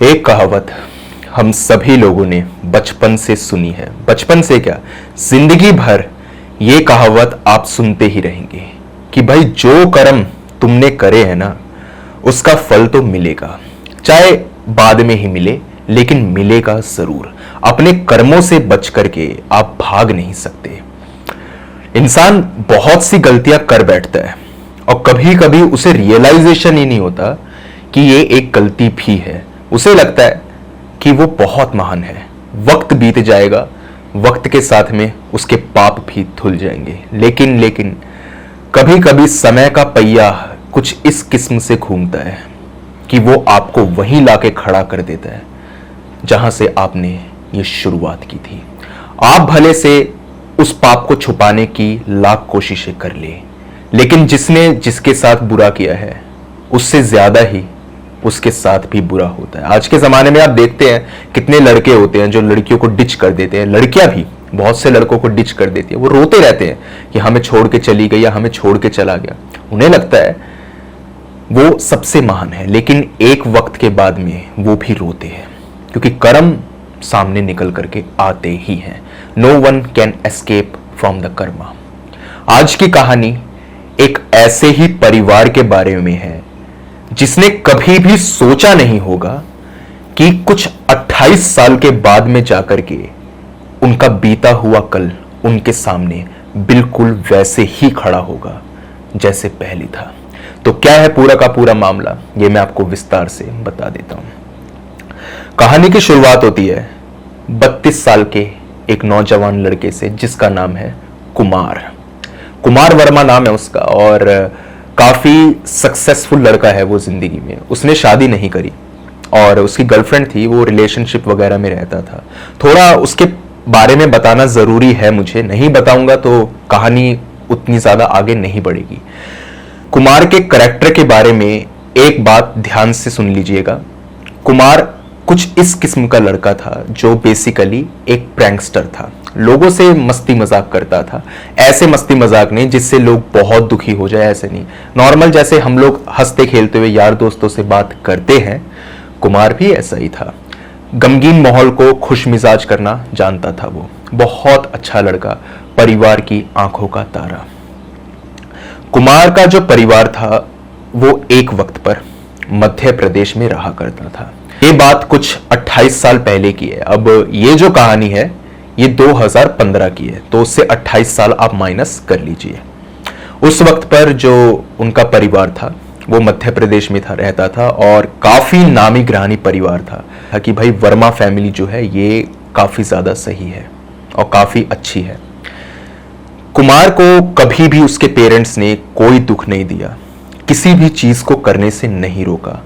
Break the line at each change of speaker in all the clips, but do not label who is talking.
एक कहावत हम सभी लोगों ने बचपन से सुनी है। बचपन से क्या, जिंदगी भर ये कहावत आप सुनते ही रहेंगे कि भाई जो कर्म तुमने करे है ना, उसका फल तो मिलेगा, चाहे बाद में ही मिले लेकिन मिलेगा जरूर। अपने कर्मों से बच करके आप भाग नहीं सकते। इंसान बहुत सी गलतियां कर बैठता है और कभी कभी उसे रियलाइजेशन ही नहीं होता कि ये एक गलती भी है। उसे लगता है कि वो बहुत महान है। वक्त बीत जाएगा, वक्त के साथ में उसके पाप भी धुल जाएंगे। लेकिन कभी कभी समय का पहिया कुछ इस किस्म से घूमता है कि वो आपको वहीं लाके खड़ा कर देता है जहां से आपने ये शुरुआत की थी। आप भले से उस पाप को छुपाने की लाख कोशिशें कर ले, लेकिन जिसने जिसके साथ बुरा किया है उससे ज्यादा ही उसके साथ भी बुरा होता है। आज के जमाने में आप देखते हैं कितने लड़के होते हैं जो लड़कियों को डिच कर देते हैं। लड़कियां भी बहुत से लड़कों को डिच कर देती है। वो रोते रहते हैं कि हमें छोड़ के चली गई या हमें छोड़ के चला गया। उन्हें लगता है वो सबसे महान है, लेकिन एक वक्त के बाद में वो भी रोते हैं क्योंकि कर्म सामने निकल करके आते ही हैं। No one can escape from the karma. आज की कहानी एक ऐसे ही परिवार के बारे में है जिसने कभी भी सोचा नहीं होगा कि कुछ 28 साल के बाद में जाकर के उनका बीता हुआ कल उनके सामने बिल्कुल वैसे ही खड़ा होगा जैसे पहले था। तो क्या है पूरा का पूरा मामला, ये मैं आपको विस्तार से बता देता हूं। कहानी की शुरुआत होती है 32 साल के एक नौजवान लड़के से जिसका नाम है कुमार वर्मा नाम है उसका, और काफी सक्सेसफुल लड़का है वो जिंदगी में। उसने शादी नहीं करी और उसकी गर्लफ्रेंड थी, वो रिलेशनशिप वगैरह में रहता था। थोड़ा उसके बारे में बताना जरूरी है, मुझे नहीं बताऊंगा तो कहानी उतनी ज्यादा आगे नहीं बढ़ेगी। कुमार के करैक्टर के बारे में एक बात ध्यान से सुन लीजिएगा। कुमार कुछ इस किस्म का लड़का था जो बेसिकली एक प्रैंकस्टर था। लोगों से मस्ती मजाक करता था। ऐसे मस्ती मजाक नहीं जिससे लोग बहुत दुखी हो जाए, ऐसे नहीं। नॉर्मल जैसे हम लोग हंसते खेलते हुए यार दोस्तों से बात करते हैं, कुमार भी ऐसा ही था। गमगीन माहौल को खुश मिजाज करना जानता था वो। बहुत अच्छा लड़का, परिवार की आंखों का तारा। कुमार का जो परिवार था वो एक वक्त पर मध्य प्रदेश में रहा करता था। ये बात कुछ 28 साल पहले की है। अब ये जो कहानी है ये 2015 की है, तो उससे 28 साल आप माइनस कर लीजिए। उस वक्त पर जो उनका परिवार था वो मध्य प्रदेश में रहता था और काफी नामी ग्रानी परिवार था कि भाई वर्मा फैमिली जो है ये काफी ज्यादा सही है और काफी अच्छी है। कुमार को कभी भी उसके पेरेंट्स ने कोई दुख नहीं दिया, किसी भी चीज को करने से नहीं रोका।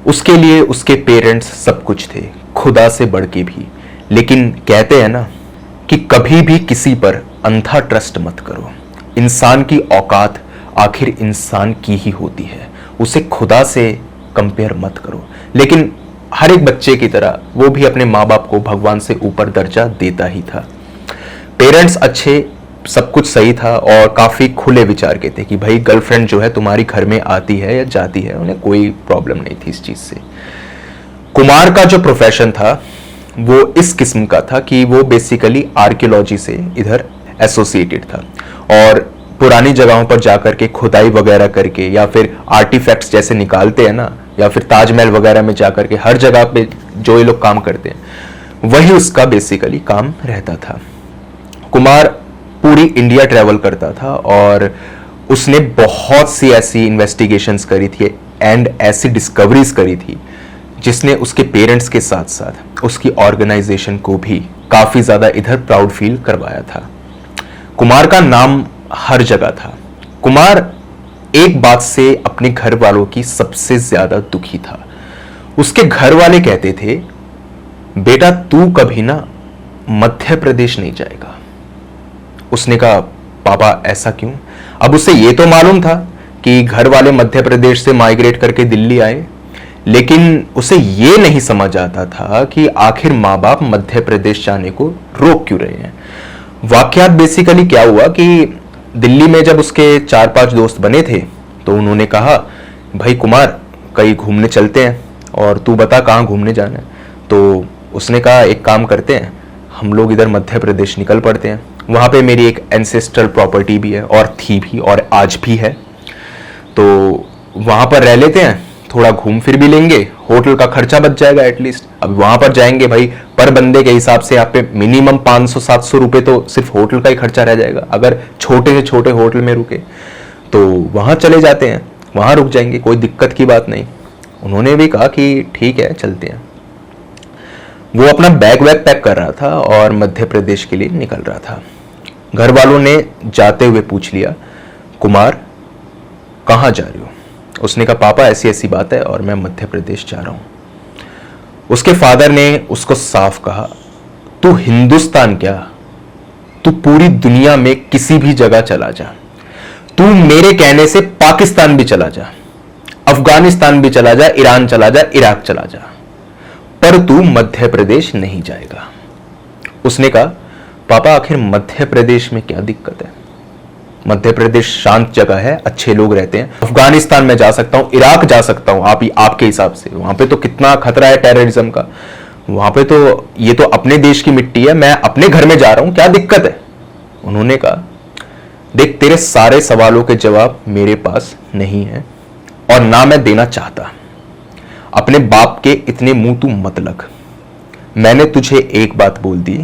उसके लिए उसके पेरेंट्स सब कुछ थे, खुदा से बढ़ के भी। लेकिन कहते हैं ना कि कभी भी किसी पर अंधा ट्रस्ट मत करो। इंसान की औकात आखिर इंसान की ही होती है, उसे खुदा से कंपेयर मत करो। लेकिन हर एक बच्चे की तरह वो भी अपने माँ बाप को भगवान से ऊपर दर्जा देता ही था। पेरेंट्स अच्छे, सब कुछ सही था और काफी खुले विचार के थे कि भाई गर्लफ्रेंड जो है तुम्हारी घर में आती है या जाती है, उन्हें कोई प्रॉब्लम नहीं थी इस चीज से। कुमार का जो प्रोफेशन था वो इस किस्म का था कि वो बेसिकली आर्कियोलॉजी से इधर एसोसिएटेड था और पुरानी जगहों पर जाकर के खुदाई वगैरह करके या फिर आर्टिफैक्ट्स जैसे निकालते हैं ना, या फिर ताजमहल वगैरह में जाकर के हर जगह पे जो ये लोग काम करते हैं वही उसका बेसिकली काम रहता था। कुमार पूरी इंडिया ट्रैवल करता था और उसने बहुत सी ऐसी इन्वेस्टिगेशंस करी थी एंड ऐसी डिस्कवरीज करी थी जिसने उसके पेरेंट्स के साथ साथ उसकी ऑर्गेनाइजेशन को भी काफी ज्यादा इधर प्राउड फील करवाया था। कुमार का नाम हर जगह था। कुमार एक बात से अपने घर वालों की सबसे ज्यादा दुखी था। उसके घर वाले कहते थे बेटा तू कभी ना मध्य प्रदेश नहीं जाएगा। उसने कहा पापा ऐसा क्यों? अब उसे ये तो मालूम था कि घर वाले मध्य प्रदेश से माइग्रेट करके दिल्ली आए, लेकिन उसे ये नहीं समझ आता था कि आखिर माँ बाप मध्य प्रदेश जाने को रोक क्यों रहे हैं। वाकयात बेसिकली क्या हुआ कि दिल्ली में जब उसके 4-5 दोस्त बने थे तो उन्होंने कहा भाई कुमार कहीं घूमने चलते हैं, और तू बता कहाँ घूमने जाना है। तो उसने कहा एक काम करते हैं, हम लोग इधर मध्य प्रदेश निकल पड़ते हैं, वहाँ पे मेरी एक एंसेस्ट्रल प्रॉपर्टी भी है और थी भी और आज भी है, तो वहाँ पर रह लेते हैं, थोड़ा घूम फिर भी लेंगे, होटल का खर्चा बच जाएगा एटलीस्ट। अब वहाँ पर जाएंगे भाई, पर बंदे के हिसाब से यहाँ पे मिनिमम 500-700 रुपये तो सिर्फ होटल का ही खर्चा रह जाएगा अगर छोटे से छोटे होटल में रुके। तो वहाँ चले जाते हैं, वहाँ रुक जाएंगे, कोई दिक्कत की बात नहीं। उन्होंने भी कहा कि ठीक है चलते हैं। वो अपना बैग वैग पैक कर रहा था और मध्य प्रदेश के लिए निकल रहा था। घर वालों ने जाते हुए पूछ लिया, कुमार कहाँ जा रहे हो? उसने कहा पापा ऐसी ऐसी बात है और मैं मध्य प्रदेश जा रहा हूं। उसके फादर ने उसको साफ कहा, तू हिंदुस्तान क्या, तू पूरी दुनिया में किसी भी जगह चला जा, तू मेरे कहने से पाकिस्तान भी चला जा, अफगानिस्तान भी चला जा, ईरान चला जा, इराक चला जा, पर तू मध्य प्रदेश नहीं जाएगा। उसने कहा पापा आखिर मध्य प्रदेश में क्या दिक्कत है? मध्य प्रदेश शांत जगह है, अच्छे लोग रहते हैं, अफगानिस्तान में जा सकता हूं, इराक जा सकता हूं, आपके हिसाब से वहां पे तो कितना खतरा है टेररिज्म का, वहां पे तो ये तो अपने देश की मिट्टी है, मैं अपने घर में जा रहा हूं, क्या दिक्कत है? उन्होंने कहा देख तेरे सारे सवालों के जवाब मेरे पास नहीं है और ना मैं देना चाहता, अपने बाप के इतने मुंह तू मत लग। मैंने तुझे एक बात बोल दी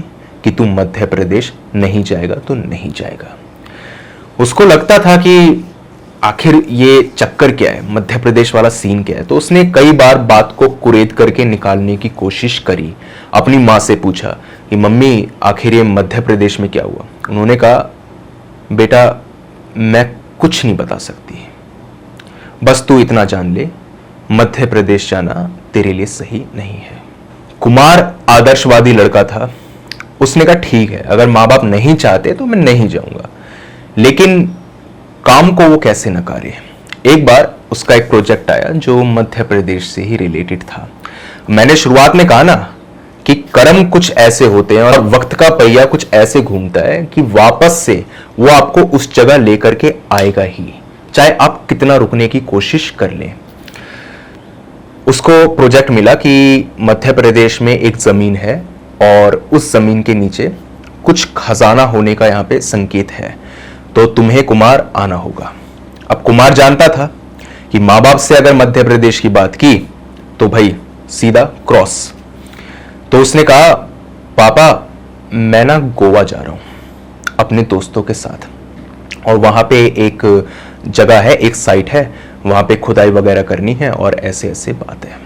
कि तू मध्य प्रदेश नहीं जाएगा तो नहीं जाएगा। उसको लगता था कि आखिर ये चक्कर क्या है, मध्य प्रदेश वाला सीन क्या है, तो उसने कई बार बात को कुरेद करके निकालने की कोशिश करी। अपनी माँ से पूछा कि मम्मी आखिर ये मध्य प्रदेश में क्या हुआ? उन्होंने कहा बेटा मैं कुछ नहीं बता सकती, बस तू इतना जान ले मध्य प्रदेश जाना तेरे लिए सही नहीं है। कुमार आदर्शवादी लड़का था, उसने कहा ठीक है अगर माँ बाप नहीं चाहते तो मैं नहीं जाऊंगा, लेकिन काम को वो कैसे नकारे। एक बार उसका एक प्रोजेक्ट आया जो मध्य प्रदेश से ही रिलेटेड था। मैंने शुरुआत में कहा ना कि कर्म कुछ ऐसे होते हैं और वक्त का पहिया कुछ ऐसे घूमता है कि वापस से वो आपको उस जगह लेकर के आएगा ही, चाहे आप कितना रुकने की कोशिश कर लें। उसको प्रोजेक्ट मिला कि मध्य प्रदेश में एक जमीन है और उस जमीन के नीचे कुछ खजाना होने का यहाँ पे संकेत है, तो तुम्हें कुमार आना होगा। अब कुमार जानता था कि माँ बाप से अगर मध्य प्रदेश की बात की तो भाई सीधा क्रॉस। तो उसने कहा पापा मैं ना गोवा जा रहा हूँ अपने दोस्तों के साथ, और वहाँ पे एक जगह है, एक साइट है, वहाँ पे खुदाई वगैरह करनी है और ऐसे ऐसे बात है।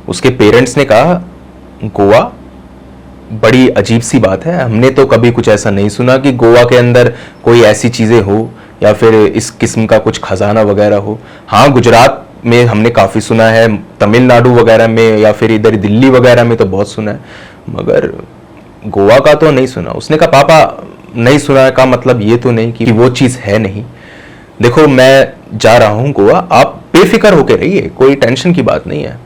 उसके पेरेंट्स ने कहा गोवा बड़ी अजीब सी बात है, हमने तो कभी कुछ ऐसा नहीं सुना कि गोवा के अंदर कोई ऐसी चीज़ें हो या फिर इस किस्म का कुछ खजाना वगैरह हो। हाँ गुजरात में हमने काफ़ी सुना है, तमिलनाडु वगैरह में या फिर इधर दिल्ली वगैरह में तो बहुत सुना है, मगर गोवा का तो नहीं सुना। उसने कहा पापा नहीं सुना का मतलब ये तो नहीं कि वो चीज़ है नहीं, देखो मैं जा रहा हूँ गोवा, आप बेफिक्र होके रहिए, कोई टेंशन की बात नहीं है,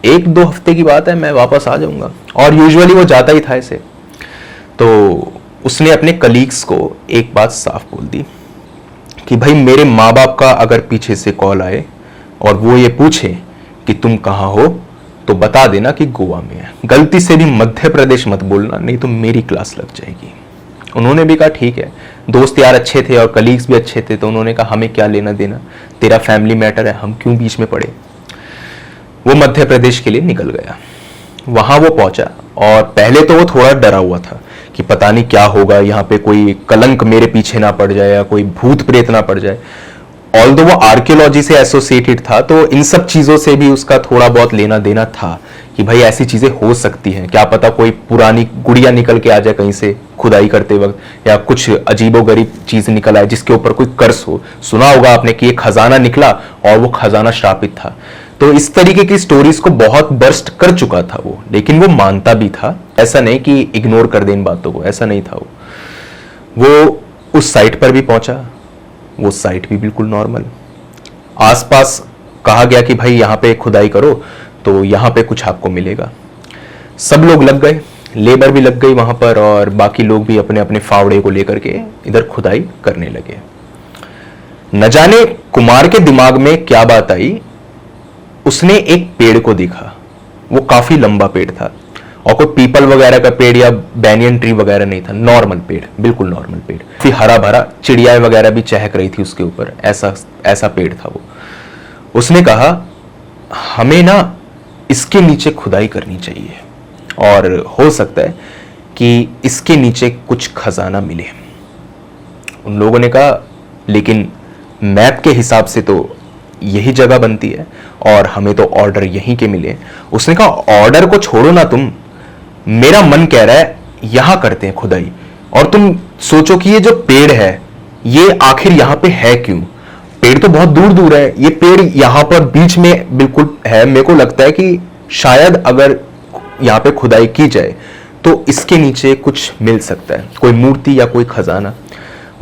1-2 हफ्ते की बात है, मैं वापस आ जाऊंगा। और यूजुअली वो जाता ही था ऐसे। तो उसने अपने कलीग्स को एक बात साफ बोल दी कि भाई मेरे माँ बाप का अगर पीछे से कॉल आए और वो ये पूछे कि तुम कहाँ हो तो बता देना कि गोवा में है, गलती से भी मध्य प्रदेश मत बोलना, नहीं तो मेरी क्लास लग जाएगी। उन्होंने भी कहा ठीक है, दोस्त यार अच्छे थे और कलीग्स भी अच्छे थे, तो उन्होंने कहा हमें क्या लेना देना, तेरा फैमिली मैटर है, हम क्यों बीच में पड़े। वो मध्य प्रदेश के लिए निकल गया। वहां वो पहुंचा और पहले तो वो थोड़ा डरा हुआ था कि पता नहीं क्या होगा, यहाँ पे कोई कलंक मेरे पीछे ना पड़ जाए या कोई भूत प्रेत ना पड़ जाए। ऑल्दो वो आर्कियोलॉजी से एसोसिएटेड था तो इन सब चीजों से भी उसका थोड़ा बहुत लेना देना था कि भाई ऐसी चीजें हो सकती हैं, क्या पता कोई पुरानी गुड़िया निकल के आ जाए कहीं से खुदाई करते वक्त, या कुछ अजीबोगरीब चीज निकल आए जिसके ऊपर कोई कर्स हो। सुना होगा आपने कि एक खजाना निकला और वो खजाना श्रापित था। तो इस तरीके की स्टोरीज को बहुत बर्स्ट कर चुका था वो, लेकिन वो मानता भी था, ऐसा नहीं कि इग्नोर कर दे इन बातों को, ऐसा नहीं था वो उस साइट पर भी पहुंचा, वो साइट भी बिल्कुल नॉर्मल। आसपास कहा गया कि भाई यहाँ पे खुदाई करो तो यहाँ पे कुछ आपको मिलेगा। सब लोग लग गए, लेबर भी लग गई वहां पर और बाकी लोग भी अपने अपने फावड़े को लेकर के इधर खुदाई करने लगे। न जाने कुमार के दिमाग में क्या बात आई, उसने एक पेड़ को देखा, वो काफी लंबा पेड़ था और कोई पीपल वगैरह का पेड़ या बैनियन ट्री वगैरह नहीं था, नॉर्मल पेड़, बिल्कुल नॉर्मल पेड़, फिर हरा भरा, चिड़ियाएं वगैरह भी चहक रही थी उसके ऊपर, ऐसा ऐसा पेड़ था वो। उसने कहा हमें ना इसके नीचे खुदाई करनी चाहिए और हो सकता है कि इसके नीचे कुछ खजाना मिले। उन लोगों ने कहा लेकिन मैप के हिसाब से तो यही जगह बनती है और हमें तो ऑर्डर यहीं के मिले। उसने कहा ऑर्डर को छोड़ो ना तुम, मेरा मन कह रहा है यहां करते हैं खुदाई, और तुम सोचो कि ये जो पेड़ है ये आखिर यहां पे है क्यों। पेड़ तो बहुत दूर दूर है, ये पेड़ यहां पर बीच में बिल्कुल है। मेरे को लगता है कि शायद अगर यहां पे खुदाई की जाए तो इसके नीचे कुछ मिल सकता है, कोई मूर्ति या कोई खजाना।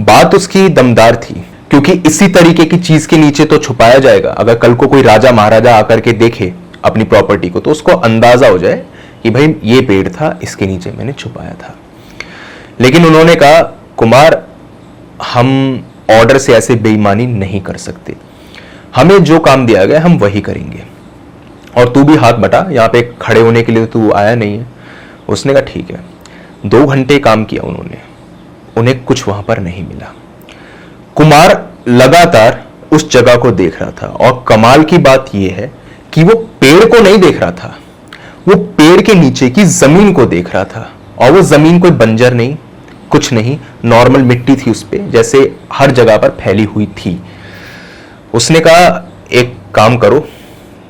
बात उसकी दमदार थी, क्योंकि इसी तरीके की चीज के नीचे तो छुपाया जाएगा। अगर कल को कोई राजा महाराजा आकर के देखे अपनी प्रॉपर्टी को तो उसको अंदाजा हो जाए कि भाई ये पेड़ था, इसके नीचे मैंने छुपाया था। लेकिन उन्होंने कहा कुमार हम ऑर्डर से ऐसे बेईमानी नहीं कर सकते, हमें जो काम दिया गया हम वही करेंगे, और तू भी हाथ बटा, यहाँ पे खड़े होने के लिए तू आया नहीं है। उसने कहा ठीक है। 2 घंटे काम किया उन्होंने, उन्हें कुछ वहां पर नहीं मिला। कुमार लगातार उस जगह को देख रहा था, और कमाल की बात यह है कि वो पेड़ को नहीं देख रहा था, वो पेड़ के नीचे की जमीन को देख रहा था। और वो जमीन कोई बंजर नहीं, कुछ नहीं, नॉर्मल मिट्टी थी उस पे, जैसे हर जगह पर फैली हुई थी। उसने कहा एक काम करो,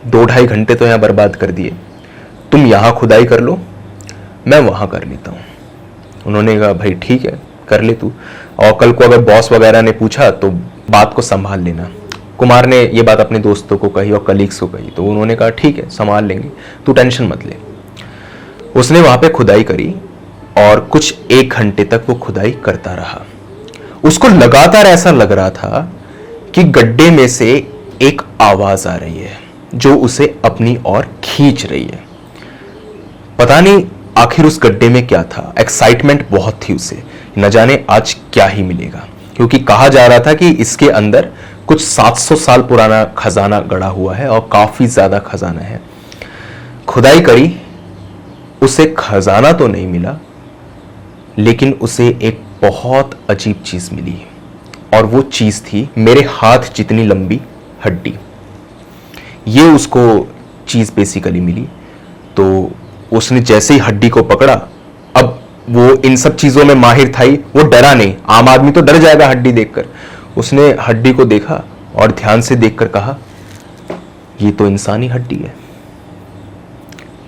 2-2.5 घंटे तो यहां बर्बाद कर दिए, तुम यहां खुदाई कर लो, मैं वहां कर लेता हूं। उन्होंने कहा भाई ठीक है कर ले तू, और कल को अगर बॉस वगैरह ने पूछा तो बात को संभाल लेना। कुमार ने ये बात अपने दोस्तों को कही और कलीग्स को कही, तो उन्होंने कहा ठीक है संभाल लेंगे, तू टेंशन मत ले। उसने वहां पे खुदाई करी और कुछ 1 घंटे तक वो खुदाई करता रहा। उसको लगातार ऐसा लग रहा था कि गड्ढे में से एक आवाज आ रही है जो उसे अपनी ओर खींच रही है। पता नहीं आखिर उस गड्ढे में क्या था, एक्साइटमेंट बहुत थी उसे, न जाने आज क्या ही मिलेगा, क्योंकि कहा जा रहा था कि इसके अंदर कुछ 700 साल पुराना खजाना गड़ा हुआ है और काफी ज्यादा खजाना है। खुदाई करी, उसे खजाना तो नहीं मिला, लेकिन उसे एक बहुत अजीब चीज मिली, और वो चीज थी मेरे हाथ जितनी लंबी हड्डी। ये उसको चीज बेसिकली मिली। तो उसने जैसे ही हड्डी को पकड़ा, अब वो इन सब चीजों में माहिर था ही, वो डरा नहीं, आम आदमी तो डर जाएगा हड्डी देखकर। उसने हड्डी को देखा और ध्यान से देखकर कहा ये तो इंसानी हड्डी है।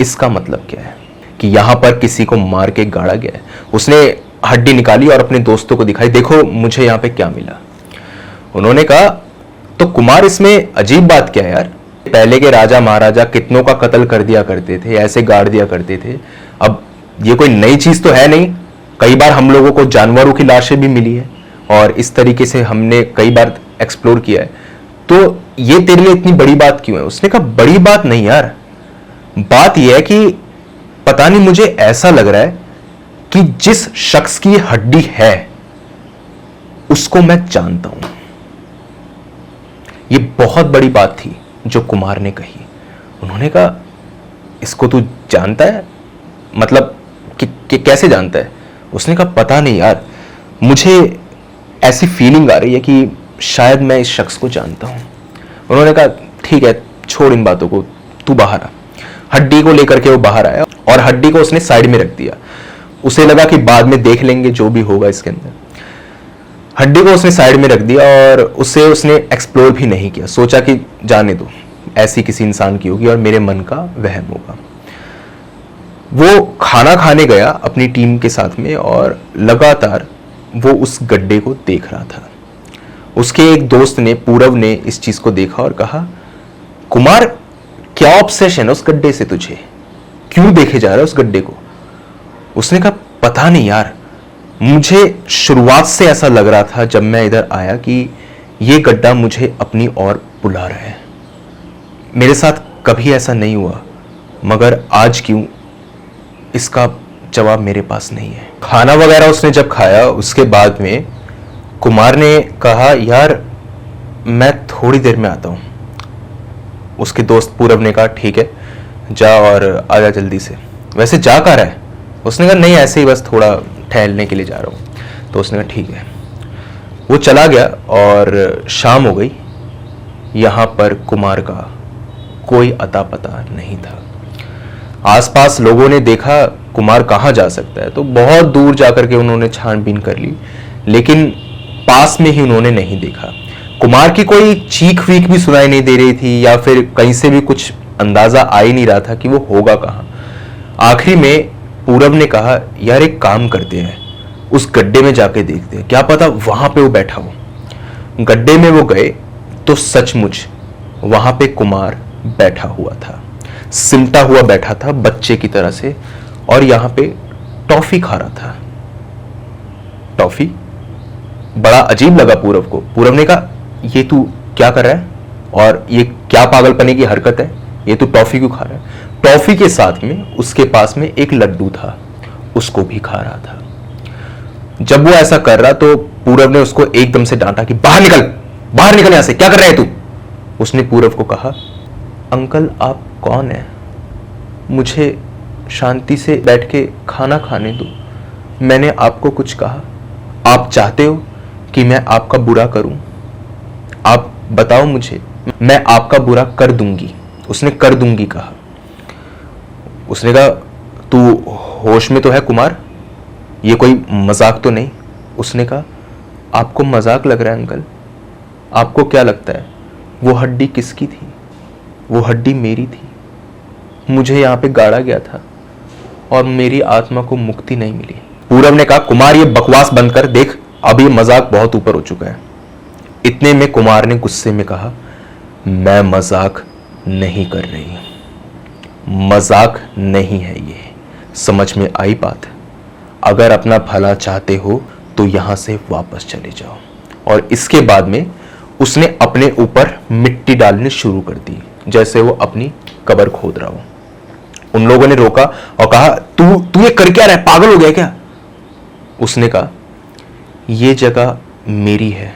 इसका मतलब क्या है कि यहां पर किसी को मार के गाड़ा गया है। उसने हड्डी निकाली और अपने दोस्तों को दिखाई, देखो मुझे यहां पे क्या मिला। उन्होंने कहा तो कुमार इसमें अजीब बात क्या है यार, पहले के राजा महाराजा कितनों का कत्ल कर दिया करते थे, ऐसे गाड़ दिया करते थे, अब ये कोई नई चीज तो है नहीं। कई बार हम लोगों को जानवरों की लाशें भी मिली है और इस तरीके से हमने कई बार एक्सप्लोर किया है, तो ये तेरे लिए इतनी बड़ी बात क्यों है। उसने कहा बड़ी बात नहीं यार, बात यह है कि पता नहीं मुझे ऐसा लग रहा है कि जिस शख्स की हड्डी है उसको मैं जानता हूं। ये बहुत बड़ी बात थी जो कुमार ने कही। उन्होंने कहा इसको तू जानता है, मतलब कि कैसे जानता है। उसने कहा पता नहीं यार, मुझे ऐसी फीलिंग आ रही है कि शायद मैं इस शख्स को जानता हूं। उन्होंने कहा ठीक है छोड़ इन बातों को, तू बाहर आ। हड्डी को लेकर के वो बाहर आया और हड्डी को उसने साइड में रख दिया। उसे लगा कि बाद में देख लेंगे जो भी होगा इसके अंदर। हड्डी को उसने साइड में रख दिया और उसने एक्सप्लोर भी नहीं किया, सोचा कि जाने दो, ऐसी किसी इंसान की होगी और मेरे मन का वहम होगा। वो खाना खाने गया अपनी टीम के साथ में और लगातार वो उस गड्ढे को देख रहा था। उसके एक दोस्त ने, पूरव ने, इस चीज को देखा और कहा कुमार क्या ऑब्सेशन है उस गड्ढे से तुझे, क्यों देखे जा रहा है उस गड्ढे को। उसने कहा पता नहीं यार, मुझे शुरुआत से ऐसा लग रहा था जब मैं इधर आया कि ये गड्ढा मुझे अपनी ओर बुला रहा है। मेरे साथ कभी ऐसा नहीं हुआ, मगर आज क्यों, इसका जवाब मेरे पास नहीं है। खाना वगैरह उसने जब खाया उसके बाद में कुमार ने कहा यार मैं थोड़ी देर में आता हूं। उसके दोस्त पूरब ने कहा ठीक है जा और आजा जल्दी से। वैसे जा कहाँ रहा है? उसने कहा नहीं ऐसे ही बस थोड़ा टहलने के लिए जा रहा हूँ। तो उसने कहा ठीक है। वो चला गया और शाम हो गई। यहाँ पर कुमार का कोई अता पता नहीं था। आसपास लोगों ने देखा कुमार कहाँ जा सकता है, तो बहुत दूर जाकर के उन्होंने छानबीन कर ली, लेकिन पास में ही उन्होंने नहीं देखा। कुमार की कोई चीख वीख भी सुनाई नहीं दे रही थी या फिर कहीं से भी कुछ अंदाजा आ ही नहीं रहा था कि वो होगा कहाँ। आखिरी में पूरब ने कहा यार एक काम करते हैं, उस गड्ढे में जाके देखते हैं, क्या पता वहां पे वो बैठा हो। गड्ढे में वो गए तो सचमुच वहां पे कुमार बैठा हुआ था, सिमटा हुआ बैठा था बच्चे की तरह से, और यहां पे टॉफी खा रहा था। टॉफी बड़ा अजीब लगा पूरब को। पूरब ने कहा ये तू क्या कर रहा है और ये क्या पागलपने की हरकत है, ये तू टॉफी क्यों खा रहा है? टॉफी के साथ में उसके पास में एक लड्डू था, उसको भी खा रहा था। जब वो ऐसा कर रहा तो पूरब ने उसको एकदम से डांटा कि बाहर निकल, बाहर निकल यहां से, क्या कर रहा है तू? उसने पूरब को कहा अंकल आप कौन है, मुझे शांति से बैठ के खाना खाने दो, मैंने आपको कुछ कहा? आप चाहते हो कि मैं आपका बुरा करूं? आप बताओ मुझे, मैं आपका बुरा कर दूंगी। उसने कर दूंगी कहा। उसने कहा तू होश में तो है कुमार, ये कोई मजाक तो नहीं? उसने कहा आपको मजाक लग रहा है अंकल? आपको क्या लगता है वो हड्डी किसकी थी? वो हड्डी मेरी थी, मुझे यहां पे गाड़ा गया था और मेरी आत्मा को मुक्ति नहीं मिली। पूरब ने कहा कुमार ये बकवास बंद कर, देख अब ये मजाक बहुत ऊपर हो चुका है। इतने में कुमार ने गुस्से में कहा मैं मजाक नहीं कर रही, मजाक नहीं है ये, समझ में आई बात? अगर अपना भला चाहते हो तो यहां से वापस चले जाओ। और इसके बाद में उसने अपने ऊपर मिट्टी डालनी शुरू कर दी, जैसे वो अपनी कब्र खोद रहा हो। उन लोगों ने रोका और कहा तू ये कर क्या रहा है, पागल हो गया क्या? उसने कहा ये जगह मेरी है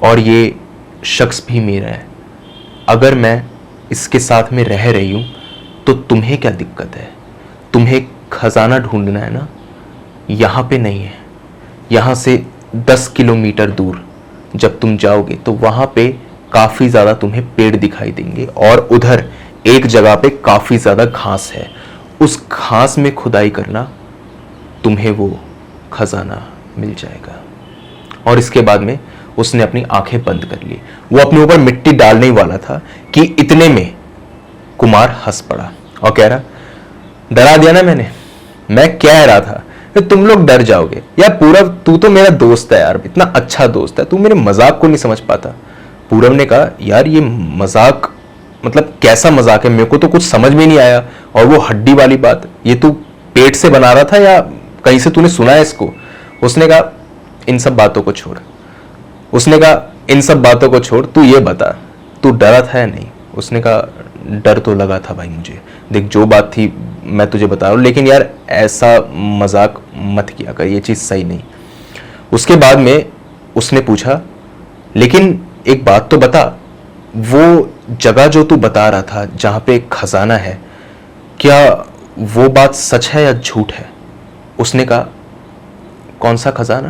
और ये शख्स भी मेरा है, अगर मैं इसके साथ में रह रही हूं तो तुम्हें क्या दिक्कत है? तुम्हें खजाना ढूंढना है ना, यहां पे नहीं है। यहां से 10 किलोमीटर दूर जब तुम जाओगे तो वहां पे काफी ज्यादा तुम्हें पेड़ दिखाई देंगे और उधर एक जगह पे काफी ज्यादा घास है, उस घास में खुदाई करना, तुम्हें वो खजाना मिल जाएगा। और इसके बाद में उसने अपनी आंखें बंद कर ली। वो अपने ऊपर मिट्टी डालने ही वाला था कि इतने में कुमार हंस पड़ा और कह रहा डरा दिया ना मैंने, मैं कह रहा था कि तुम लोग डर जाओगे। यार पूरब तू तो मेरा दोस्त है यार, इतना अच्छा दोस्त है, तू मेरे मजाक को नहीं समझ पाता। पूरब ने कहा यार ये मजाक मतलब कैसा मजाक है, मेरे को तो कुछ समझ में नहीं आया। और वो हड्डी वाली बात, ये तू पेट से बना रहा था या कहीं से तूने सुना है इसको? उसने कहा इन सब बातों को छोड़। उसने कहा इन सब बातों को छोड़, तू ये बता तू डरा था या नहीं? उसने कहा डर तो लगा था भाई मुझे, देख जो बात थी मैं तुझे बता रहा हूँ, लेकिन यार ऐसा मजाक मत किया कर, ये चीज़ सही नहीं। उसके बाद में उसने पूछा लेकिन एक बात तो बता, वो जगह जो तू बता रहा था जहां पे एक खजाना है, क्या वो बात सच है या झूठ है? उसने कहा कौन सा खजाना?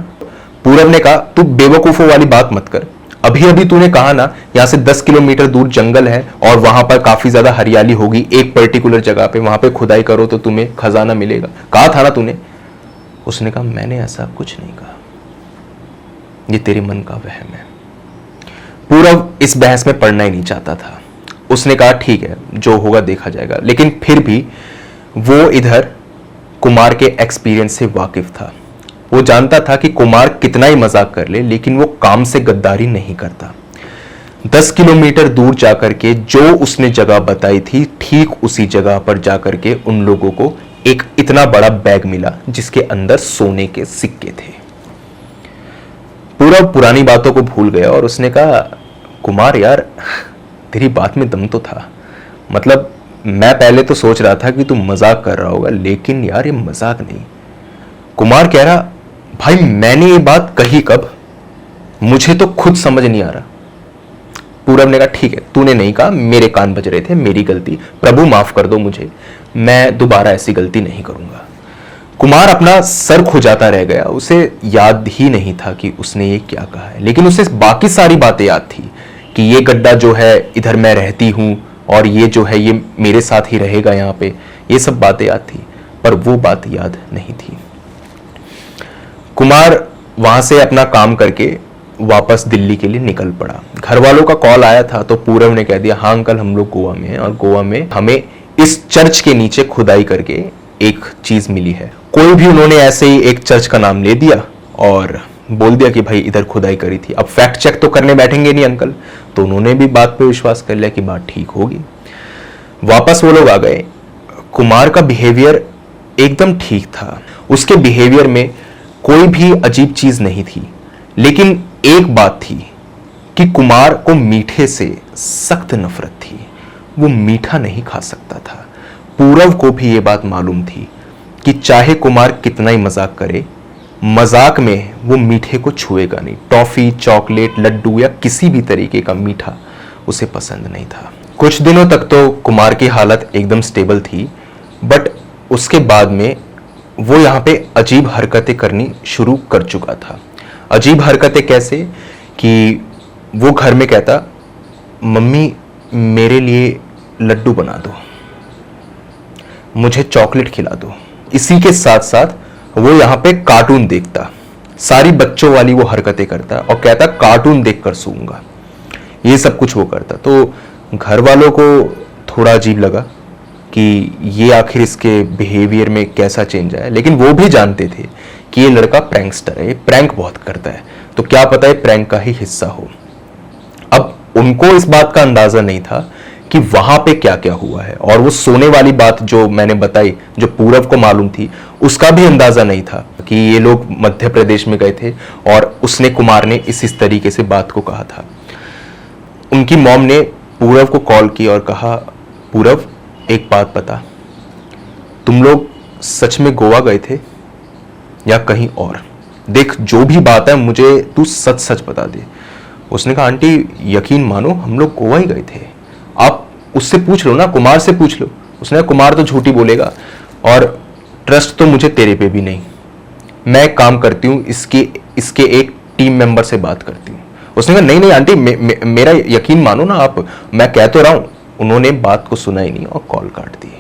पूरब ने कहा तू बेवकूफों वाली बात मत कर, अभी अभी तूने कहा ना यहां से 10 किलोमीटर दूर जंगल है और वहां पर काफी ज्यादा हरियाली होगी, एक पर्टिकुलर जगह पे, वहां पे खुदाई करो तो तुम्हें खजाना मिलेगा, कहा था ना तूने? उसने कहा मैंने ऐसा कुछ नहीं कहा, ये तेरे मन का वहम है। पूरब इस बहस में पढ़ना ही नहीं चाहता था। उसने कहा ठीक है जो होगा देखा जाएगा, लेकिन फिर भी वो इधर कुमार के एक्सपीरियंस से वाकिफ था। वो जानता था कि कुमार कितना ही मजाक कर ले लेकिन वो काम से गद्दारी नहीं करता। 10 किलोमीटर दूर जाकर के जो उसने जगह बताई थी, ठीक उसी जगह पर जाकर के उन लोगों को एक इतना बड़ा बैग मिला जिसके अंदर सोने के सिक्के थे। पूरा पुरानी बातों को भूल गया और उसने कहा कुमार यार तेरी बात में दम तो था, मतलब मैं पहले तो सोच रहा था कि तू मजाक कर रहा होगा, लेकिन यार ये मजाक नहीं। कुमार कह रहा भाई मैंने ये बात कही कब, मुझे तो खुद समझ नहीं आ रहा। पूरब ने कहा ठीक है, तूने नहीं कहा, मेरे कान बज रहे थे, मेरी गलती, प्रभु माफ कर दो मुझे, मैं दोबारा ऐसी गलती नहीं करूंगा। कुमार अपना सर खुजाता रह गया, उसे याद ही नहीं था कि उसने ये क्या कहा है, लेकिन उसे बाकी सारी बातें याद थी कि ये गड्ढा जो है इधर मैं रहती हूं और ये जो है ये मेरे साथ ही रहेगा यहाँ पे, ये सब बातें याद थी, पर वो बात याद नहीं थी। कुमार वहां से अपना काम करके वापस दिल्ली के लिए निकल पड़ा। घर वालों का कॉल आया था तो पूरब ने कह दिया हाँ अंकल हम लोग गोवा में हैं और गोवा में हमें इस चर्च के नीचे खुदाई करके एक चीज मिली है। कोई भी उन्होंने ऐसे ही एक चर्च का नाम ले दिया और बोल दिया कि भाई इधर खुदाई करी थी। अब फैक्ट चेक तो करने बैठेंगे नहीं अंकल, तो उन्होंने भी बात पे विश्वास कर लिया कि बात ठीक होगी। वापस वो लोग आ गए। कुमार का बिहेवियर एकदम ठीक था, उसके बिहेवियर में कोई भी अजीब चीज नहीं थी, लेकिन एक बात थी कि कुमार को मीठे से सख्त नफरत थी। वो मीठा नहीं खा सकता था। पूरव को भी ये बात मालूम थी कि चाहे कुमार कितना ही मजाक करे, मजाक में वो मीठे को छुएगा नहीं। टॉफी, चॉकलेट, लड्डू या किसी भी तरीके का मीठा उसे पसंद नहीं था। कुछ दिनों तक तो कुमार की हालत एकदम स्टेबल थी, बट उसके बाद में वो यहाँ पे अजीब हरकतें करनी शुरू कर चुका था। अजीब हरकतें कैसे कि वो घर में कहता मम्मी मेरे लिए लड्डू बना दो, मुझे चॉकलेट खिला दो। इसी के साथ साथ वो यहाँ पे कार्टून देखता, सारी बच्चों वाली वो हरकतें करता और कहता कार्टून देखकर सोऊंगा। ये सब कुछ वो करता। तो घर वालों को थोड़ा अजीब लगा कि ये आखिर इसके बिहेवियर में कैसा चेंज आया, लेकिन वो भी जानते थे कि ये लड़का प्रैंकस्टर है, ये प्रैंक बहुत करता है, तो क्या पता है प्रैंक का ही हिस्सा हो। अब उनको इस बात का अंदाजा नहीं था कि वहां पे क्या क्या हुआ है, और वो सोने वाली बात जो मैंने बताई जो पूरब को मालूम थी, उसका भी अंदाजा नहीं था कि ये लोग मध्य प्रदेश में गए थे और उसने कुमार ने इस तरीके से बात को कहा था। उनकी मॉम ने पूरब को कॉल की और कहा पूरब एक बात बता, तुम लोग सच में गोवा गए थे या कहीं और? देख जो भी बात है मुझे तू सच सच बता दे। उसने कहा आंटी यकीन मानो हम लोग गोवा ही गए थे, आप उससे पूछ लो ना, कुमार से पूछ लो। उसने कहा कुमार तो झूठी बोलेगा और ट्रस्ट तो मुझे तेरे पे भी नहीं, मैं काम करती हूँ इसके एक टीम मेंबर से बात करती हूँ। उसने कहा नहीं नहीं आंटी मेरा यकीन मानो ना आप, मैं कह तो रहा हूँ। उन्होंने बात को सुना ही नहीं और कॉल काट दी।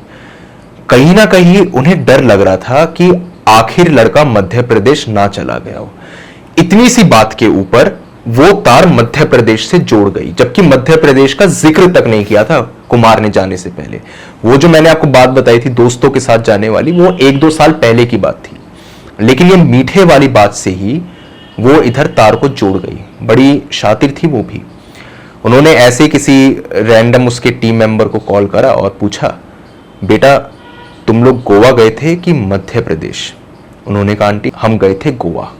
कहीं ना कहीं उन्हें डर लग रहा था कि आखिर लड़का मध्य प्रदेश ना चला गया हो। इतनी सी बात के ऊपर वो तार मध्य प्रदेश से जोड़ गई, जबकि मध्य प्रदेश का जिक्र तक नहीं किया था कुमार ने जाने से पहले। वो जो मैंने आपको बात बताई थी दोस्तों के साथ जाने वाली, वो 1-2 साल पहले की बात थी, लेकिन ये मीठे वाली बात से ही वो इधर तार को जोड़ गई। बड़ी शातिर थी वो भी। उन्होंने ऐसे किसी रैंडम उसके टीम मेंबर को कॉल करा और पूछा बेटा तुम लोग गोवा गए थे कि मध्य प्रदेश? उन्होंने कहा आंटी हम गए थे गोवा।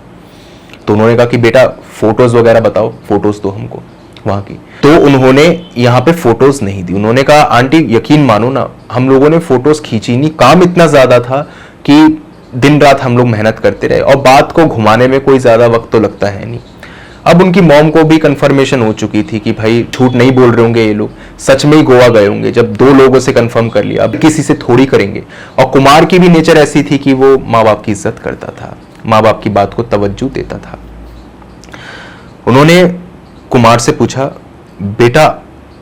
तो उन्होंने कहा कि बेटा फोटोज वगैरह बताओ, फोटोज दो हमको वहां की। तो उन्होंने यहाँ पे फोटोज नहीं दी। उन्होंने कहा आंटी यकीन मानो ना हम लोगों ने फोटोज खींची नहीं, काम इतना ज्यादा था कि दिन रात हम लोग मेहनत करते रहे और बात को घुमाने में कोई ज्यादा वक्त तो लगता है नहीं। अब उनकी मॉम को भी कंफर्मेशन हो चुकी थी कि भाई झूठ नहीं बोल रहे होंगे ये लोग, सच में ही गोवा गए होंगे। जब 2 लोगों से कंफर्म कर लिया, अब किसी से थोड़ी करेंगे। और कुमार की भी नेचर ऐसी थी कि वो माँ बाप की इज्जत करता था, माँ बाप की बात को तवज्जो देता था। उन्होंने कुमार से पूछा बेटा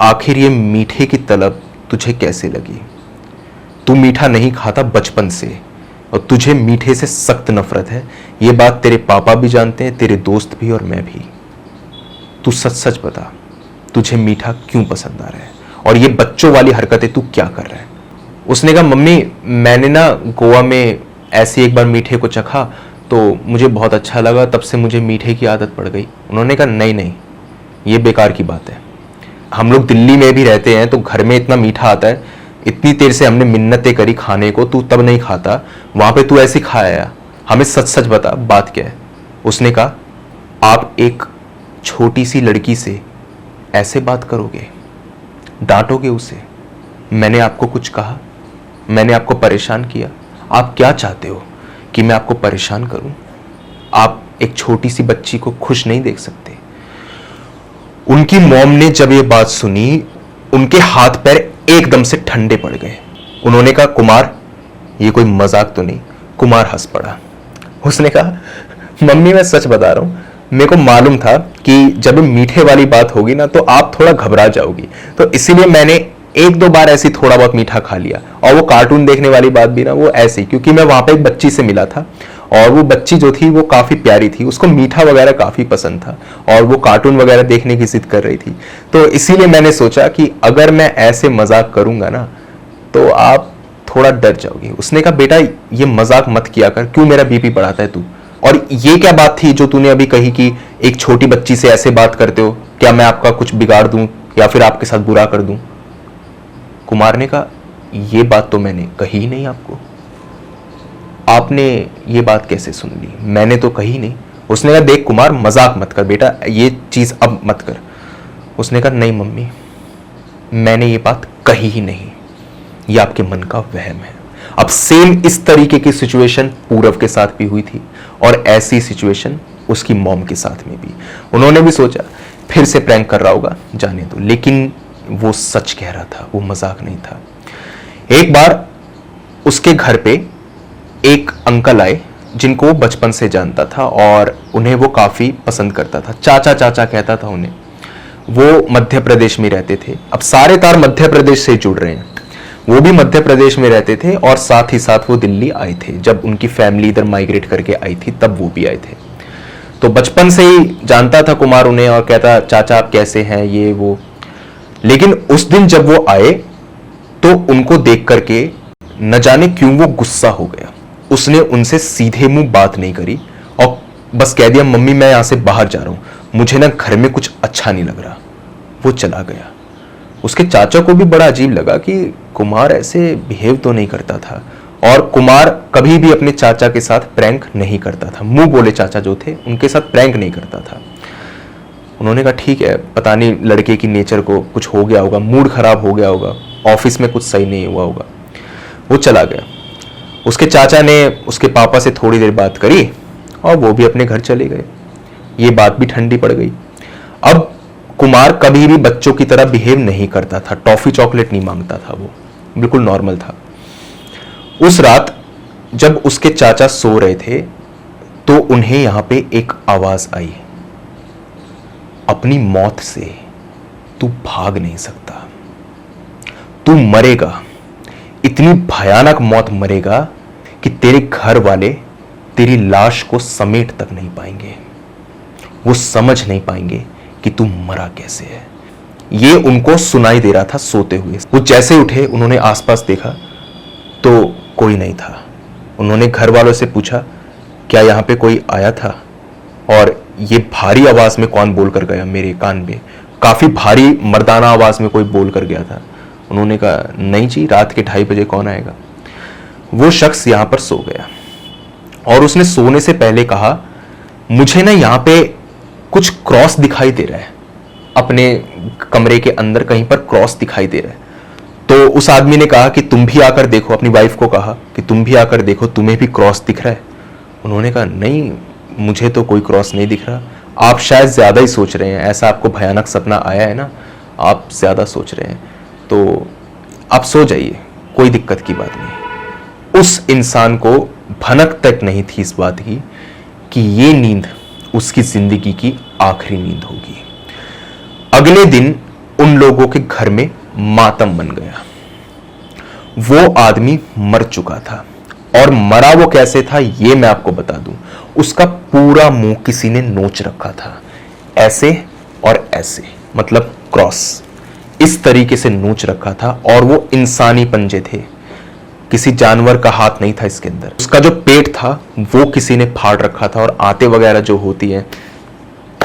आखिर ये मीठे की तलब तुझे कैसे लगी? तू मीठा नहीं खाता बचपन से और तुझे मीठे से सख्त नफरत है, ये बात तेरे पापा भी जानते हैं, तेरे दोस्त भी और मैं भी। तू सच सच बता तुझे मीठा क्यों पसंद आ रहा है और ये बच्चों वाली हरकतें तू क्या कर रहा है? उसने कहा मम्मी मैंने ना गोवा में ऐसे एक बार मीठे को चखा तो मुझे बहुत अच्छा लगा, तब से मुझे मीठे की आदत पड़ गई। उन्होंने कहा नहीं नहीं ये बेकार की बात है, हम लोग दिल्ली में भी रहते हैं तो घर में इतना मीठा आता है, इतनी देर से हमने मिन्नतें करी खाने को, तू तब नहीं खाता, वहां पे तू ऐसे खाया, हमें सच सच बता बात क्या है? उसने कहा आप एक छोटी सी लड़की से ऐसे बात करोगे, डांटोगे उसे? मैंने आपको कुछ कहा? मैंने आपको परेशान किया? आप क्या चाहते हो कि मैं आपको परेशान करूं? आप एक छोटी सी बच्ची को खुश नहीं देख सकते? उनकी मॉम ने जब ये बात सुनी, उनके हाथ पैर एकदम से ठंडे पड़ गए। उन्होंने कहा, कुमार ये कोई मजाक तो नहीं? कुमार हंस पड़ा। उसने कहा, मम्मी मैं सच बता रहा हूं, मेरे को मालूम था कि जब मीठे वाली बात होगी ना तो आप थोड़ा घबरा जाओगी, तो इसीलिए मैंने एक दो बार ऐसी थोड़ा बहुत मीठा खा लिया। और वो कार्टून देखने वाली बात भी ना वो ऐसी, क्योंकि मैं वहां पे एक बच्ची से मिला था और वो बच्ची जो थी वो काफी प्यारी थी, उसको मीठा वगैरह काफी पसंद था और वो कार्टून वगैरह देखने की जिद कर रही थी। तो इसीलिए मैंने सोचा कि अगर मैं ऐसे मजाक करूंगा ना तो आप थोड़ा डर जाओगी। उसने कहा, बेटा ये मजाक मत किया कर, क्यों मेरा बीपी बढ़ाता है तू? और ये क्या बात थी जो तूने अभी कही कि एक छोटी बच्ची से ऐसे बात करते हो? क्या मैं आपका कुछ बिगाड़ दूं या फिर आपके साथ बुरा कर दूं? कुमार ने कहा, ये बात तो मैंने कही ही नहीं आपको। आपने ये बात कैसे सुन ली? मैंने तो कही नहीं। उसने कहा, देख कुमार मजाक मत कर बेटा, ये चीज अब मत कर। उसने कहा, नहीं मम्मी मैंने ये बात कही ही नहीं, ये आपके मन का वहम है। अब सेम इस तरीके की सिचुएशन पूरव के साथ भी हुई थी और ऐसी सिचुएशन उसकी मॉम के साथ में भी। उन्होंने भी सोचा फिर से प्रैंक कर रहा होगा, जाने दो, लेकिन वो सच कह रहा था, वो मजाक नहीं था। एक बार उसके घर पे एक अंकल आए जिनको वो बचपन से जानता था और उन्हें वो काफी पसंद करता था, चाचा चाचा कहता था उन्हें। वो मध्य प्रदेश में रहते थे। अब सारे तार मध्य प्रदेश से जुड़ रहे हैं। वो भी मध्य प्रदेश में रहते थे और साथ ही साथ वो दिल्ली आए थे। जब उनकी फैमिली इधर माइग्रेट करके आई थी तब वो भी आए थे। तो बचपन से ही जानता था कुमार उन्हें और कहता, चाचा आप कैसे हैं, ये वो। लेकिन उस दिन जब वो आए तो उनको देख करके न जाने क्यों वो गुस्सा हो गया। उसने उनसे सीधे मुंह बात नहीं करी और बस कह दिया, मम्मी मैं यहां से बाहर जा रहा हूं, मुझे ना घर में कुछ अच्छा नहीं लग रहा। वो चला गया। उसके चाचा को भी बड़ा अजीब लगा कि कुमार ऐसे बिहेव तो नहीं करता था और कुमार कभी भी अपने चाचा के साथ प्रैंक नहीं करता था। मुंह बोले चाचा जो थे उनके साथ प्रैंक नहीं करता था। उन्होंने कहा, ठीक है, पता नहीं लड़के की नेचर को कुछ हो गया होगा, मूड खराब हो गया होगा, ऑफिस में कुछ सही नहीं हुआ होगा। वो चला गया। उसके चाचा ने उसके पापा से थोड़ी देर बात करी और वो भी अपने घर चले गए। ये बात भी ठंडी पड़ गई। अब कुमार कभी भी बच्चों की तरह बिहेव नहीं करता था, टॉफी चॉकलेट नहीं मांगता था, वो बिल्कुल नॉर्मल था। उस रात जब उसके चाचा सो रहे थे तो उन्हें यहां पे एक आवाज आई, अपनी मौत से तू भाग नहीं सकता, तू मरेगा, इतनी भयानक मौत मरेगा कि तेरे घर वाले तेरी लाश को समेट तक नहीं पाएंगे, वो समझ नहीं पाएंगे कि तू मरा कैसे है। ये उनको सुनाई दे रहा था सोते हुए। वो जैसे उठे उन्होंने आसपास देखा तो कोई नहीं था। उन्होंने घर वालों से पूछा, क्या यहाँ पे कोई आया था? और ये भारी आवाज में कौन बोल कर गया मेरे कान में? काफी भारी मर्दाना आवाज में कोई बोल कर गया था। उन्होंने कहा, नहीं जी, रात के 2:30 बजे कौन आएगा? वो शख्स यहां पर सो गया और उसने सोने से पहले कहा, मुझे ना यहां पे कुछ क्रॉस दिखाई दे रहा है, अपने कमरे के अंदर कहीं पर क्रॉस दिखाई दे रहा है। तो उस आदमी ने कहा कि तुम भी आकर देखो, अपनी वाइफ को कहा कि तुम भी आकर देखो, तुम्हें भी क्रॉस दिख रहा है? उन्होंने कहा, नहीं मुझे तो कोई क्रॉस नहीं दिख रहा, आप शायद ज्यादा ही सोच रहे हैं, ऐसा आपको भयानक सपना आया है ना, आप ज्यादा सोच रहे हैं, तो आप सो जाइए, कोई दिक्कत की बात नहीं। उस इंसान को भनक तक नहीं थी इस बात की कि ये नींद उसकी जिंदगी की आखिरी नींद होगी। अगले दिन उन लोगों के घर में मातम बन गया। वो आदमी मर चुका था और मरा वो कैसे था ये मैं आपको बता दूं। उसका पूरा मुंह किसी ने नोच रखा था, ऐसे और ऐसे, मतलब क्रॉस, इस तरीके से नोच रखा था और वो इंसानी पंजे थे, किसी जानवर का हाथ नहीं था इसके अंदर। उसका जो पेट था वो किसी ने फाड़ रखा था और आंतें वगैरह जो होती हैं,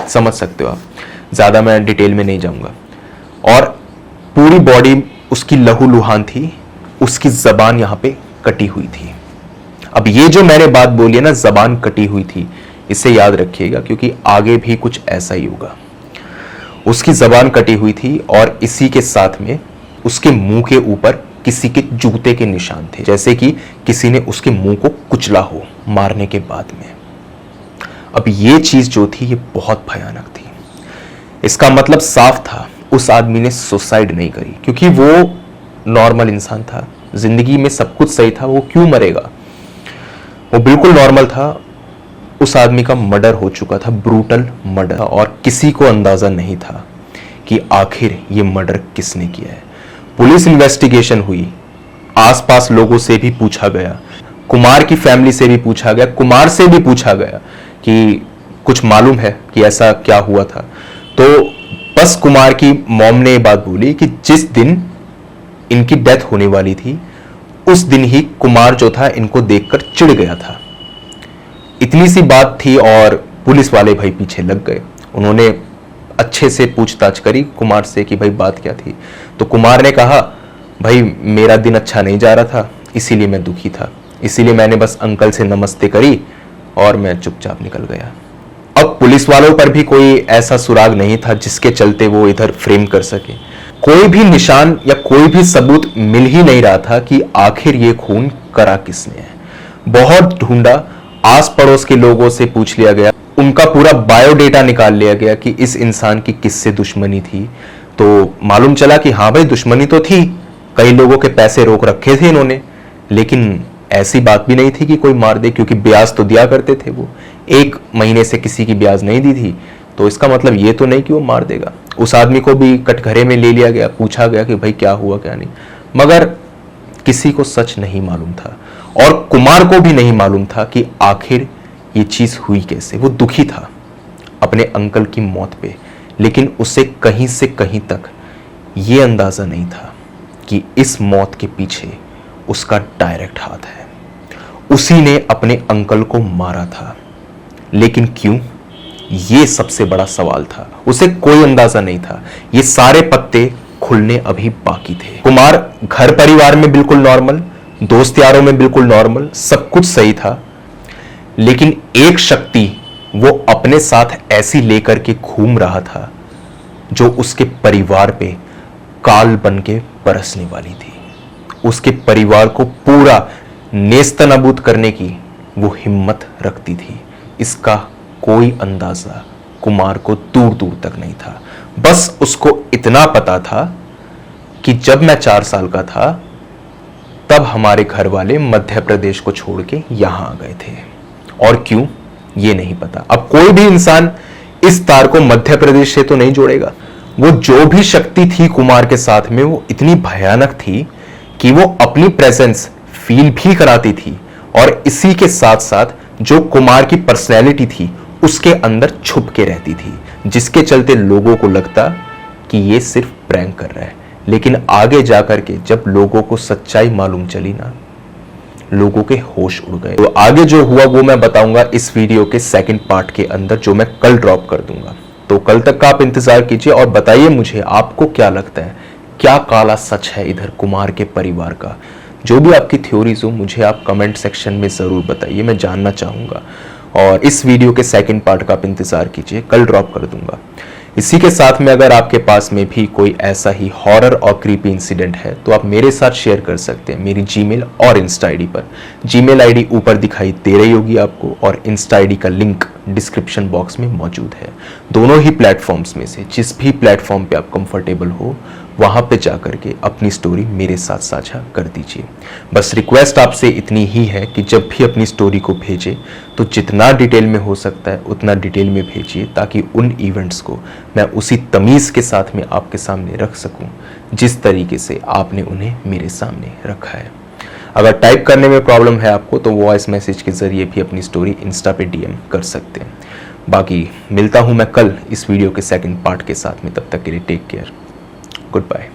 समझ सकते हो आप, ज्यादा मैं डिटेल में नहीं जाऊंगा। और पूरी बॉडी उसकी लहूलुहान थी, उसकी जबान यहां पे कटी हुई थी। अब ये जो मैंने बात बोली है ना, जबान कटी हुई थी, इसे याद रखिएगा क्योंकि आगे भी कुछ ऐसा ही होगा। उसकी जबान कटी हुई थी और इसी के साथ में उसके मुंह के ऊपर किसी के जूते के निशान थे, जैसे कि किसी ने उसके मुंह को कुचला हो मारने के बाद में। अब ये चीज जो थी ये बहुत भयानक थी। इसका मतलब साफ था, उस आदमी ने सुसाइड नहीं करी, क्योंकि वो नॉर्मल इंसान था, जिंदगी में सब कुछ सही था, वो क्यों मरेगा, वो बिल्कुल नॉर्मल था। उस आदमी का मर्डर हो चुका था, ब्रूटल मर्डर, और किसी को अंदाजा नहीं था कि आखिर ये मर्डर किसने किया है। पुलिस इन्वेस्टिगेशन हुई, आसपास लोगों से भी पूछा गया, कुमार की फैमिली से भी पूछा गया, कुमार से भी पूछा गया कि कुछ मालूम है कि ऐसा क्या हुआ था। तो बस कुमार की मॉम ने ये बात बोली कि जिस दिन इनकी डेथ होने वाली थी उस दिन ही कुमार जो था इनको देखकर चिढ़ गया था। इतनी सी बात थी और पुलिस वाले भाई पीछे लग गए। उन्होंने अच्छे से पूछताछ करी कुमार से कि भाई बात क्या थी। तो कुमार ने कहा, भाई मेरा दिन अच्छा नहीं जा रहा था, इसीलिए मैं दुखी था, इसीलिए मैंने बस अंकल से नमस्ते करी और मैं चुपचाप निकल गया। अब पुलिस वालों पर भी कोई ऐसा सुराग नहीं था जिसके चलते वो इधर फ्रेम कर सके। कोई भी निशान या कोई भी सबूत मिल ही नहीं रहा था कि आखिर ये खून करा किसने है। बहुत ढूंढा, आस पड़ोस के लोगों से पूछ लिया गया, उनका पूरा बायोडेटा निकाल लिया गया कि इस इंसान की किससे दुश्मनी थी। तो मालूम चला कि हाँ भाई दुश्मनी तो थी, कई लोगों के पैसे रोक रखे थे इन्होंने, लेकिन ऐसी बात भी नहीं थी कि कोई मार दे, क्योंकि ब्याज तो दिया करते थे वो, 1 महीने से किसी की ब्याज नहीं दी थी, तो इसका मतलब ये तो नहीं कि वो मार देगा। उस आदमी को भी कटघरे में ले लिया गया, पूछा गया कि भाई क्या हुआ क्या नहीं, मगर किसी को सच नहीं मालूम था और कुमार को भी नहीं मालूम था कि आखिर ये चीज हुई कैसे। वो दुखी था अपने अंकल की मौत पे, लेकिन उसे कहीं से कहीं तक ये अंदाजा नहीं था कि इस मौत के पीछे उसका डायरेक्ट हाथ है, उसी ने अपने अंकल को मारा था। लेकिन क्यों, ये सबसे बड़ा सवाल था। उसे कोई अंदाजा नहीं था, ये सारे पत्ते खुलने अभी बाकी थे। कुमार घर परिवार में बिल्कुल नॉर्मल, दोस्त यारों में बिल्कुल नॉर्मल, सब कुछ सही था, लेकिन एक शक्ति वो अपने साथ ऐसी लेकर के घूम रहा था जो उसके परिवार पे काल बन के बरसने वाली थी। उसके परिवार को पूरा नेस्तनाबूद करने की वो हिम्मत रखती थी। इसका कोई अंदाजा कुमार को दूर दूर तक नहीं था। बस उसको इतना पता था कि जब मैं 4 साल का था तब हमारे घर वाले मध्य प्रदेश को छोड़ के यहां आ गए थे, और क्यों ये नहीं पता। अब कोई भी इंसान इस तार को मध्य प्रदेश से तो नहीं जोड़ेगा। वो जो भी शक्ति थी कुमार के साथ में, वो इतनी भयानक थी कि वो अपनी प्रेजेंस फील भी कराती थी, और इसी के साथ साथ जो कुमार की पर्सनैलिटी थी उसके अंदर छुप के रहती थी, जिसके चलते लोगों को लगता कि ये सिर्फ प्रैंक कर रहा है। लेकिन आगे जाकर के जब लोगों को सच्चाई मालूम चली ना, लोगों के होश उड़ गए। तो आगे जो हुआ वो मैं बताऊंगा इस वीडियो के सेकंड पार्ट के अंदर, जो मैं कल ड्रॉप कर दूंगा। तो कल तक का आप इंतजार कीजिए और बताइए मुझे आपको क्या लगता है, क्या काला सच है इधर कुमार के परिवार का। जो भी आपकी थ्योरीज हो मुझे आप कमेंट सेक्शन में ज़रूर बताइए, मैं जानना चाहूँगा। और इस वीडियो के सेकंड पार्ट का आप इंतज़ार कीजिए, कल ड्रॉप कर दूंगा। इसी के साथ में अगर आपके पास में भी कोई ऐसा ही हॉरर और क्रीपी इंसिडेंट है तो आप मेरे साथ शेयर कर सकते हैं मेरी जीमेल और इंस्टा आईडी पर। जीमेल आईडी ऊपर दिखाई दे रही होगी आपको, और इंस्टा आईडी का लिंक डिस्क्रिप्शन बॉक्स में मौजूद है। दोनों ही प्लेटफॉर्म्स में से जिस भी प्लेटफॉर्म पे आप कंफर्टेबल हो वहां पे जाकर के अपनी स्टोरी मेरे साथ साझा कर दीजिए। बस रिक्वेस्ट आपसे इतनी ही है कि जब भी अपनी स्टोरी को भेजें तो जितना डिटेल में हो सकता है उतना डिटेल में भेजिए, ताकि उन इवेंट्स को मैं उसी तमीज़ के साथ में आपके सामने रख सकूं जिस तरीके से आपने उन्हें मेरे सामने रखा है। अगर टाइप करने में प्रॉब्लम है आपको तो वॉइस मैसेज के ज़रिए भी अपनी स्टोरी इंस्टा पे डीएम कर सकते हैं। बाकी मिलता हूँ मैं कल इस वीडियो के सेकंड पार्ट के साथ में, तब तक के लिए टेक केयर, गुड बाय।